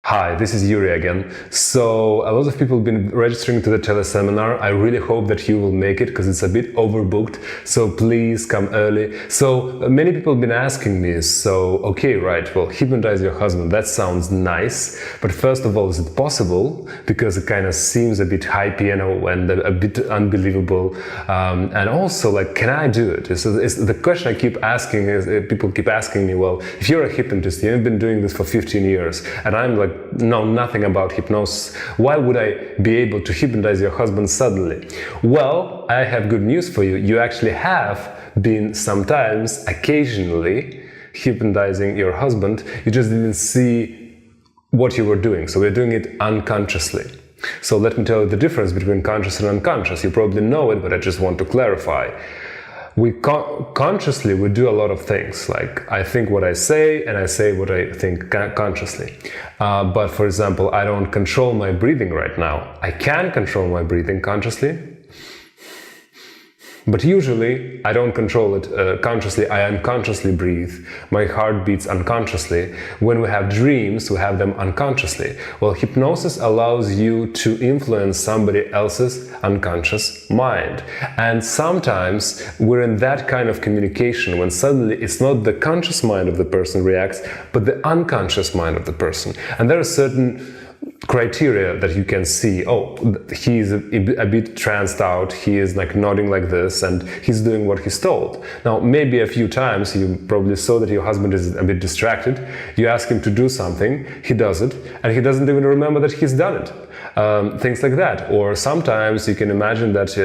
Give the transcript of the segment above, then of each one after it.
Hi, this is Yuri again. So a lot of people have been registering to the teleseminar. I really hope that you will make it because it's a bit overbooked. So please come early. So many people have been asking me, okay, right, well, hypnotize your husband. That sounds nice. But first of all, is it possible? Because it kind of seems a bit high piano and a bit unbelievable. And also, like, can I do it? The question I keep asking is, people keep asking me, well, if you're a hypnotist, you've been doing this for 15 years, and I'm like, know nothing about hypnosis, why would I be able to hypnotize your husband suddenly? Well, I have good news for you. You actually have been sometimes, occasionally, hypnotizing your husband. You just didn't see what you were doing. So we're doing it unconsciously. So let me tell you the difference between conscious and unconscious. You probably know it, but I just want to clarify. Consciously, we do a lot of things, like I think what I say and I say what I think consciously. But for example, I don't control my breathing right now. I can control my breathing consciously, but usually I don't control it consciously. I unconsciously breathe. My heart beats unconsciously. When we have dreams, we have them unconsciously. Well, hypnosis allows you to influence somebody else's unconscious mind. And sometimes we're in that kind of communication when suddenly it's not the conscious mind of the person reacts, but the unconscious mind of the person. And there are certain criteria that you can see. Oh, he's a bit tranced out, he is like nodding like this, and he's doing what he's told. Now, maybe a few times you probably saw that your husband is a bit distracted. You ask him to do something, he does it, and he doesn't even remember that he's done it. Things like that. Or sometimes you can imagine that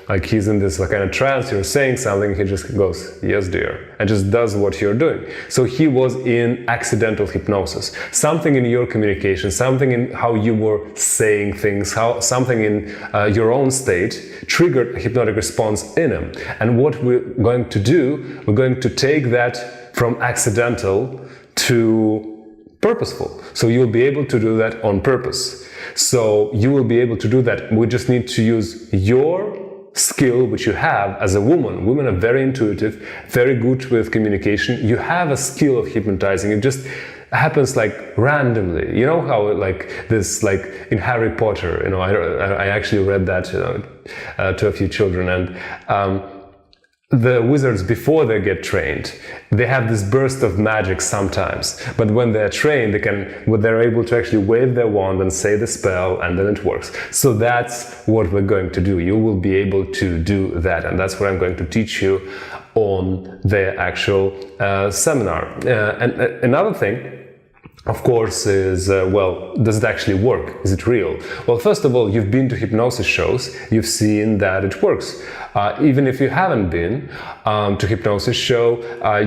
like he's in this kind of trance, you're saying something, he just goes, yes dear, and just does what you're doing. So he was in accidental hypnosis. Something in your communication, something in how you were saying things, something in your own state triggered a hypnotic response in him. And what we're going to do, we're going to take that from accidental to purposeful. So you'll be able to do that on purpose. So you will be able to do that. We just need to use your skill, which you have as a woman. Women are very intuitive, very good with communication. You have a skill of hypnotizing. It just happens like randomly. You know how like this, like in Harry Potter, you know, I actually read that to a few children, and the wizards, before they get trained, they have this burst of magic sometimes. But when they're trained, they're able to actually wave their wand and say the spell, and then it works. So that's what we're going to do. You will be able to do that, and that's what I'm going to teach you on the actual seminar. And another thing, of course, is, well, does it actually work? Is it real? Well, first of all, you've been to hypnosis shows, you've seen that it works. Even if you haven't been to hypnosis show,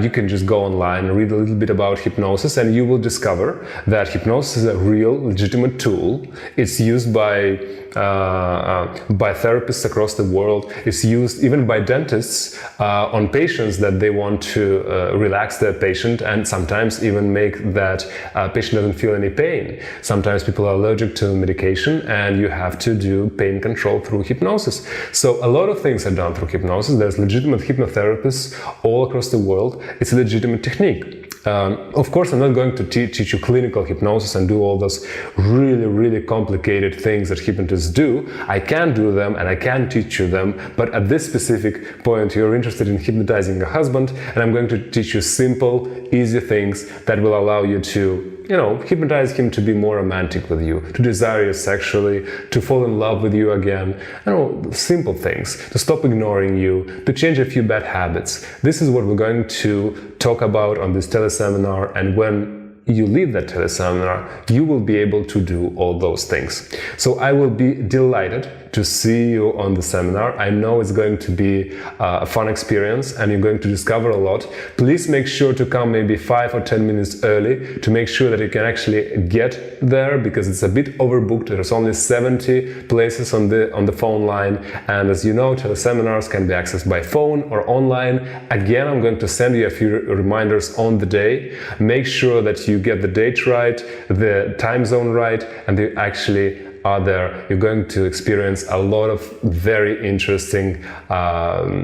you can just go online and read a little bit about hypnosis, and you will discover that hypnosis is a real, legitimate tool. It's used by therapists across the world. It's used even by dentists on patients that they want to relax their patient, and sometimes even make that patient doesn't feel any pain. Sometimes people are allergic to medication, and you have to do pain control through hypnosis. So a lot of things are done through hypnosis. There's legitimate hypnotherapists all across the world. It's a legitimate technique. Of course, I'm not going to teach you clinical hypnosis and do all those really, really complicated things that hypnotists do. I can do them and I can teach you them, but at this specific point, you're interested in hypnotizing your husband, and I'm going to teach you simple, easy things that will allow you to, you know, hypnotize him to be more romantic with you, to desire you sexually, to fall in love with you again. You know, simple things, to stop ignoring you, to change a few bad habits. This is what we're going to talk about on this teleseminar, and when you leave that teleseminar, you will be able to do all those things. So I will be delighted to see you on the seminar. I know it's going to be a fun experience, and you're going to discover a lot. Please make sure to come maybe 5 or 10 minutes early to make sure that you can actually get there, because it's a bit overbooked. There's only 70 places on the phone line, and as you know, teleseminars can be accessed by phone or online. Again, I'm going to send you a few reminders on the day. Make sure that you get the date right, the time zone right, and you actually are there. You're going to experience a lot of very interesting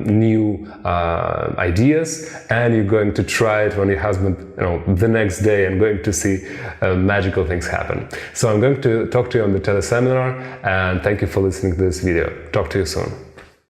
new ideas, and you're going to try it on your husband, the next day, and going to see magical things happen. So I'm going to talk to you on the teleseminar, and thank you for listening to this video. Talk to you soon.